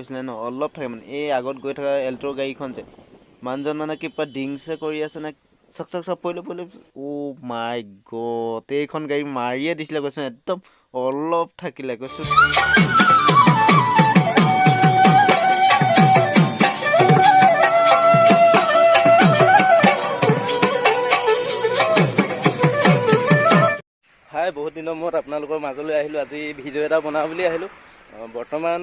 গৈছিলে ন, অলপ থাকে মানে এই আগত গৈ থকা এল্টৰ গাড়ীখন যে মানুহজন মানে কিবা ডিংছে কৰি আছে নে চক চক চক পৰিলে পৰিলে। অ' মাই গড, এইখন গাড়ী মাৰিয়ে দিছিলে কৈছো, একদম অলপ থাকিলে কৈছো। হাই, বহুত দিনৰ মূৰত আপোনালোকৰ মাজলৈ আহিলোঁ। আজি ভিডিঅ' এটা বনাওঁ বুলি আহিলোঁ। বৰ্তমান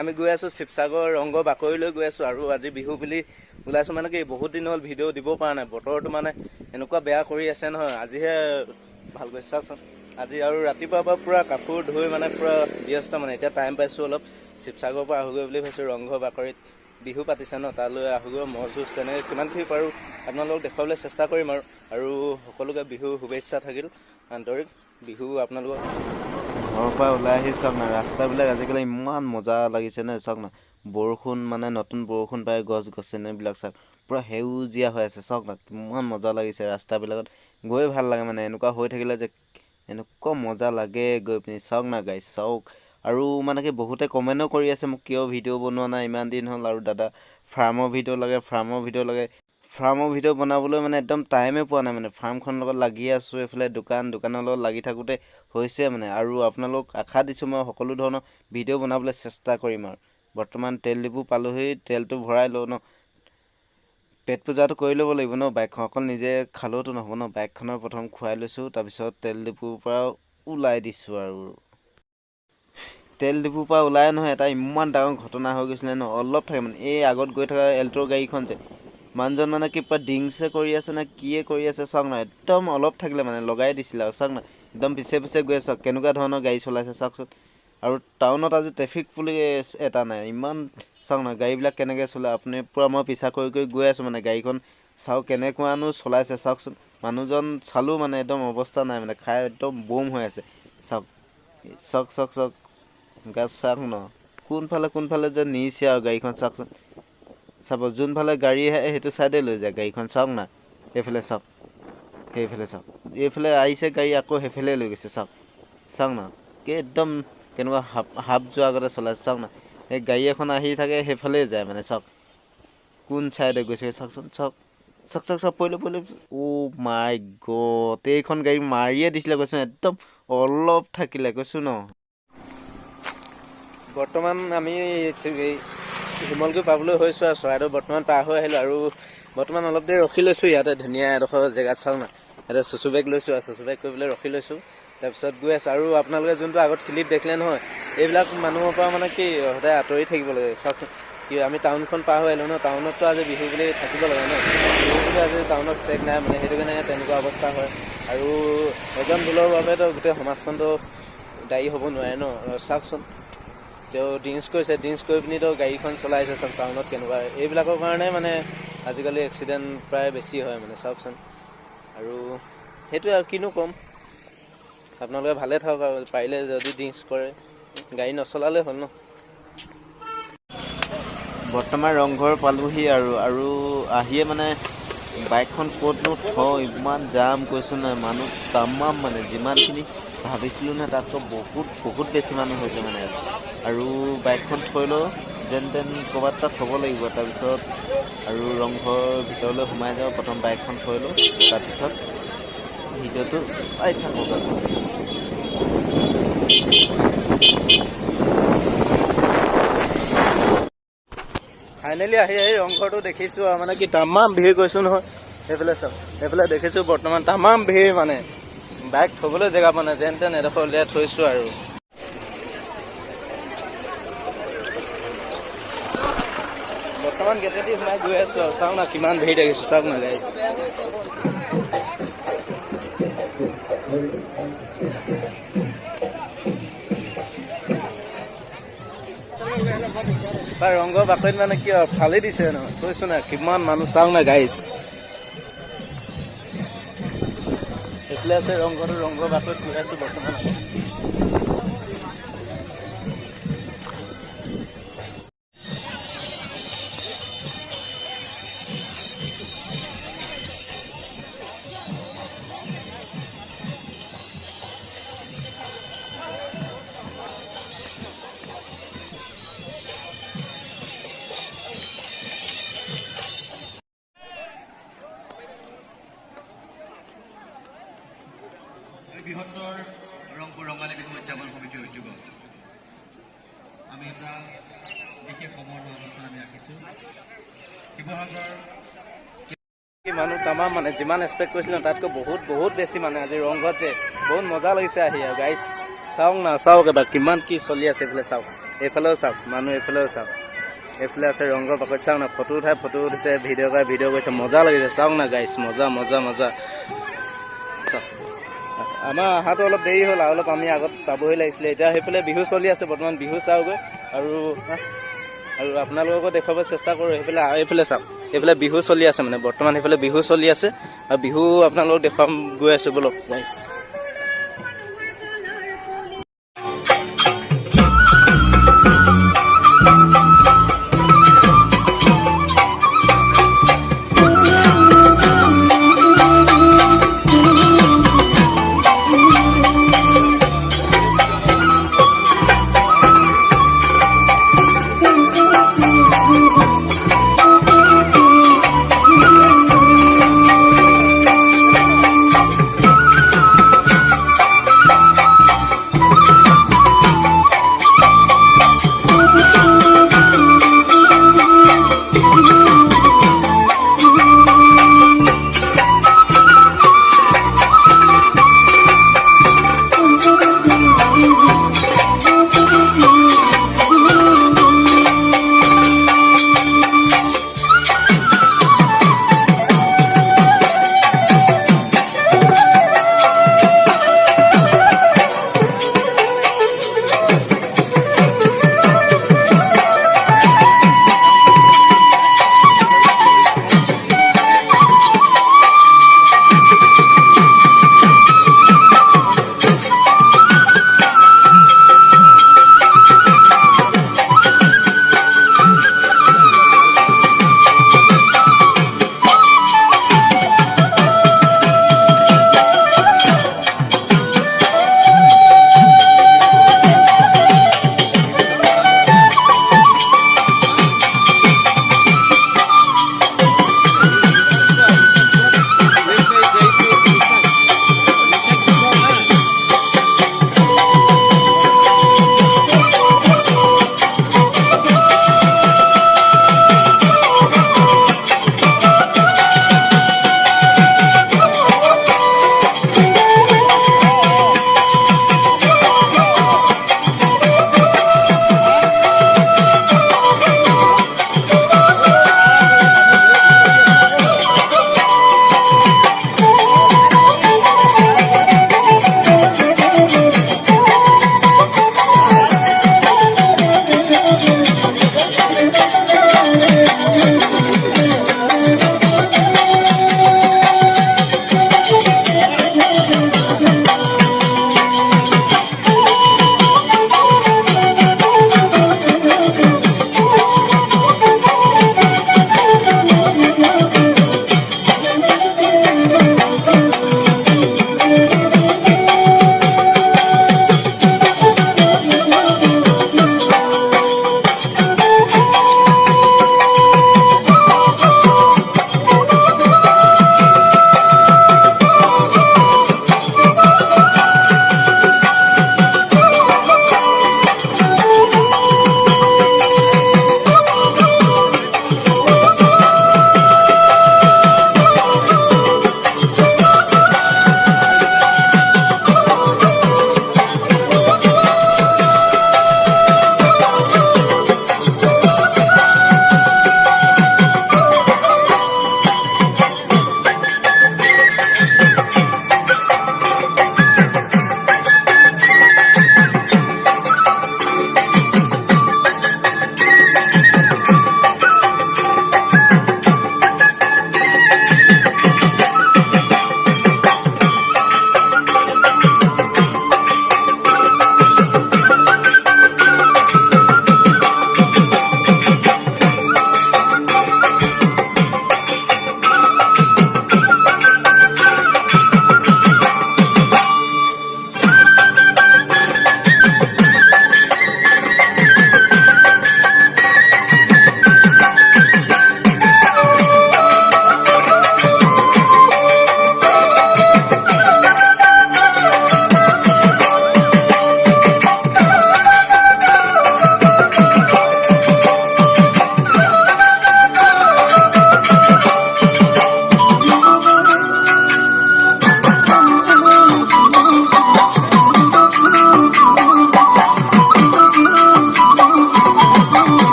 আমি গৈ আছোঁ শিৱসাগৰ ৰংঘৰ বাকৰিলৈ গৈ আছোঁ। আৰু আজি বিহু বুলি ওলাইছোঁ মানে কি, বহুত দিন হ'ল ভিডিঅ' দিব পৰা নাই। বতৰটো মানে এনেকুৱা বেয়া কৰি আছে নহয়, আজিহে ভাল গৈছে চাওকচোন। আজি আৰু ৰাতিপুৱাৰ পৰা পূৰা কাপোৰ ধুই মানে পূৰা ব্যস্ত মানে। এতিয়া টাইম পাইছোঁ অলপ, শিৱসাগৰৰ পৰা আহোগৈ বুলি ভাবিছোঁ। ৰংঘৰ বাকৰিত বিহু পাতিছে ন, তালৈ আহোগৈ। ম'হ যুঁজ তেনেকৈ কিমানখিনি পাৰোঁ আপোনালোকক দেখুৱাবলৈ চেষ্টা কৰিম আৰু সকলোকে বিহুৰ শুভেচ্ছা থাকিল আন্তৰিক। বিহু আপোনালোকক ঘৰৰ পৰা ওলাই আহি চাওক না, ৰাস্তাবিলাক আজিকালি ইমান মজা লাগিছে নে চাওক না। বৰষুণ মানে নতুন বৰষুণ পাই গছ গছনিবিলাক চাওক পূৰা সেউজীয়া হৈ আছে চাওক না, কিমান মজা লাগিছে। ৰাস্তাবিলাকত গৈ ভাল লাগে মানে, এনেকুৱা হৈ থাকিলে যে এনেকুৱা মজা লাগে গৈ পিনি চাওক না গাইজ চাওক। আৰু মানে কি বহুতে কমেণ্টো কৰি আছে মোক, কিয় ভিডিঅ' বনোৱা নাই ইমান দিন হ'ল, আৰু দাদা ফাৰ্মৰ ভিডিঅ' লাগে, ফাৰ্মৰ ভিডিঅ' লাগে। ফাৰ্মৰ ভিডিঅ' বনাবলৈ মানে একদম টাইমে পোৱা নাই মানে, ফাৰ্মখনৰ লগত লাগি আছোঁ, এইফালে দোকানৰ লগত লাগি থাকোঁতে হৈছে মানে। আৰু আপোনালোক আশা দিছোঁ মই সকলো ধৰণৰ ভিডিঅ' বনাবলৈ চেষ্টা কৰিম। আৰু বৰ্তমান তেল ডিপু পালোহি, তেলটো ভৰাই লওঁ ন, পেট পূজাটো কৰি ল'ব লাগিব ন। বাইকখন অকল নিজে খালেওতো নহ'ব ন, বাইকখনৰ প্ৰথম খুৱাই লৈছোঁ, তাৰপিছত তেল ডিপুৰ পৰা ওলাই দিছোঁ। আৰু তেল ডিপুৰ পৰা ওলাই নহয় এটা ইমান ডাঙৰ ঘটনা হৈ গৈছিলে ন, অলপ থাকে মানে এই আগত গৈ থকা এল্টৰ গাড়ীখন যে মানুহজন মানে কিবা ডিংছে কৰি আছে নে কিয়ে কৰি আছে চাওক না, একদম অলপ থাকিলে মানে লগাই দিছিলে আৰু চাওক না, একদম পিছে পিছে গৈ চাওক কেনেকুৱা ধৰণৰ গাড়ী চলাইছে চাওকচোন। আৰু টাউনত আজি ট্ৰেফিক পুলিচ এটা নাই, ইমান চাওক না গাড়ীবিলাক কেনেকৈ চলাই আপুনি। পূৰা মই পিছা কৰি কৰি গৈ আছোঁ মানে, গাড়ীখন চাওক কেনেকুৱানো চলাইছে চাওকচোন। মানুহজন চালোঁ মানে একদম অৱস্থা নাই মানে, খাই একদম বম হৈ আছে চাওক চাওক চাওক চাওক গাছ চাওক ন, কোনফালে যে নিছে আৰু গাড়ীখন চাওকচোন। চাব যোনফালে গাড়ী আহে সেইটো চাইডে লৈ যায় গাড়ীখন চাওক না, এইফালে চাওক, সেইফালে চাওক, এইফালে আহিছে গাড়ী আকৌ সেইফালে লৈ গৈছে চাওক চাওক না। একদম কেনেকুৱা হাফ যোৱাৰ আগতে চলাইছে চাওক না। এই গাড়ী এখন আহি থাকে সেইফালে যায় মানে চাওক, কোন চাইডে গৈছে চাওকচোন। চাওক চাওক চাওক চাওক পৰিলে পৰিলে। অ' মাই গড, এইখন গাড়ী মাৰিয়ে দিছিলে কৈছোঁ, একদম অলপ থাকিলে কৈছোঁ ন। বৰ্তমান আমি শিমলগুৰি পাবলৈ হৈছোঁ আৰু চৰাইদেউ বৰ্তমান পাৰ হৈ আহিলোঁ। আৰু বৰ্তমান অলপ দেৰি ৰখি লৈছোঁ ইয়াতে, ধুনীয়া এডোখৰ জেগাত চাওক না, ইয়াতে চুচু বেগ লৈছোঁ আৰু চুচু বেগ কৰিবলৈ ৰখি লৈছোঁ। তাৰপিছত গৈ আছোঁ। আৰু আপোনালোকে যোনটো আগত ক্লিপ দেখিলে নহয়, এইবিলাক মানুহৰ পৰা মানে কি সদায় আঁতৰি থাকিব লাগে চাওকচোন। কি আমি টাউনখন পাৰ হৈ আহিলোঁ ন, টাউনততো আজি বিহু বুলি থাকিব লাগে ন, বিহু বুলি আজি টাউনত চেক নাই মানে, সেইটো কাৰণে তেনেকুৱা অৱস্থা হয়। আৰু এজন ভুলৰ বাবেতো গোটেই সমাজখনতো দায়ী হ'ব নোৱাৰে ন। চাওকচোন তেওঁ ড্ৰিংকছ কৰিছে, ড্ৰিংকছ কৰি পিনিতো গাড়ীখন চলাইছে চাওক টাউনত কেনেকুৱা। এইবিলাকৰ কাৰণে মানে আজিকালি এক্সিডেণ্ট প্ৰায় বেছি হয় মানে চাওকচোন। আৰু সেইটোৱে আৰু কিনো ক'ম, আপোনালোকে ভালে থাকক আৰু পাৰিলে যদি ড্ৰিংকছ কৰে গাড়ী নচলালে হ'ল ন। বৰ্তমান ৰংঘৰ পালোহি আৰু আহিয়ে মানে বাইকখন ক'তনো থওঁ, ইমান জাম কৈছোঁ নাই, মানুহ তামাম মানে, যিমানখিনি ভাবিছিলোঁ নহয় তাতকৈ বহুত বেছি মানুহ হৈছে মানে। আৰু বাইকখন থৈ লওঁ, যেন তেন ক'ৰবাত এটা থ'ব লাগিব। তাৰপিছত আৰু ৰংঘৰৰ ভিতৰলৈ সোমাই যাওঁ, প্ৰথম বাইকখন থৈ লওঁ, তাৰপিছত ভিডিঅ'টো চাই থাকক আৰু। ফাইনেলি আহি ৰংঘৰটো দেখিছোঁ আৰু মানে কি তামাম ভিৰ কৈছোঁ নহয়। সেইফালে চাওক, সেইফালে দেখিছোঁ বৰ্তমান তামাম ভিৰ মানে, বাইক থ'বলৈ জেগা পোৱা নাই, যেন তেন এডোখৰ উলিয়াই থৈছোঁ আৰু। বৰ্তমান গেটেদি সোমাই গৈ আছোঁ আৰু চাওক না কিমান ভিৰ দেখিছোঁ চাওক না গাড়ী। বা ৰংঘৰ বাকৰিত মানে কি আৰু ফালি দিছে নহয়, কৈছোঁ না কিমান মানুহ চাওক না গাইজ। এইফালে আছে ৰংঘৰটো, ৰংঘৰ বাকৰিত গৈ আছোঁ বৰ্তমান। বৃহত্তৰ ৰংপুৰ ৰঙালী বিহু উদযাপন সমিতিৰ উদ্যোগত আমি এটা বিশেষ সমাৰোহ অনুষ্ঠান আমি ৰাখিছোঁ। শিৱসাগৰ মানুহ তামাম মানে যিমান এক্সপেক্ট কৰিছিলোঁ তাতকৈ বহুত বেছি মানে আজি ৰংঘৰত যে বহুত মজা লাগিছে আহি আৰু গাইজ চাওক না চাওক এবাৰ কিমান কি চলি আছে এইফালে চাওক এইফালেও চাওক মানুহ এইফালেও চাওক এইফালে আছে ৰংঘৰ পাকত চাওক না ফটো উঠিছে ভিডিঅ' কৰিছে মজা লাগিছে চাওক না গাইজ মজা চাওক আমাৰ অহাটো অলপ দেৰি হ'ল আৰু অলপ আমি আগত পাবহি লাগিছিলে এতিয়া সেইফালে বিহু চলি আছে বৰ্তমান বিহু চাওগৈ আৰু আপোনালোককো দেখুৱাব চেষ্টা কৰোঁ এইফালে চাওক এইফালে বিহু চলি আছে মানে বৰ্তমান সেইফালে বিহু চলি আছে আৰু বিহু আপোনালোকক দেখুৱাম গৈ আছোঁ বলক গাইজ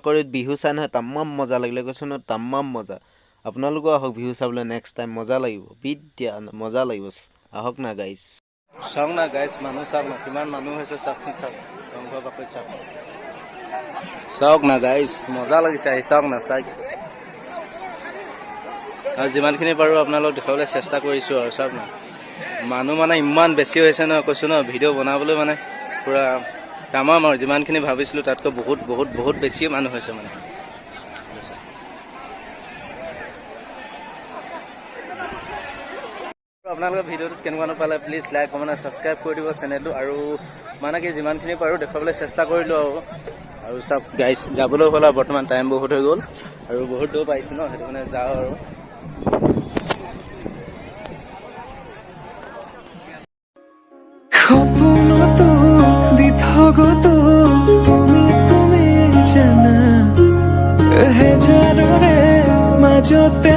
বাকৰিত বিহু চাই নহয় তামাম মজা লাগিলে, কৈছোঁ নহয় তামাম মজা। আপোনালোকো আহক বিহু চাবলৈ নেক্সট টাইম, মজা লাগিব বিদ্যা, মজা লাগিব। আহক না গাইজ। চাওক না গাইজ, মানুহ চাওক না কিমান মানুহ হৈছে, চাওকচোন চাওক ৰংঘৰ বাকৰিত চাওক। চাওক না গাইজ, মজা লাগিছে আহি চাওক না চাই। আৰু যিমানখিনি পাৰোঁ আপোনালোক দেখাবলৈ চেষ্টা কৰিছোঁ আৰু চাওক না মানুহ মানে ইমান বেছি হৈছে নহয়, কৈছোঁ ন ভিডিঅ' বনাবলৈ মানে পূৰা তামাম আৰু যিমানখিনি ভাবিছিলোঁ তাতকৈ বহুত বহুত বহুত বেছি মানুহ হৈছে মানে। আপোনালোকে ভিডিঅ'টোত কেনেকুৱানো পালে প্লিজ লাইক কমেণ্ট ছাবস্ক্ৰাইব কৰি দিব চেনেলটো। আৰু মানে কি যিমানখিনি পাৰোঁ দেখুৱাবলৈ চেষ্টা কৰিলোঁ আৰু চাওক গাইজ যাবলৈ হ'ল আৰু বৰ্তমান টাইম বহুত হৈ গ'ল আৰু বহুত দূৰ পাইছোঁ ন, সেইটো মানে যাওঁ আৰু। সপোনতো দি থগতো তুমি জানা, হেজাৰৰে মাজতে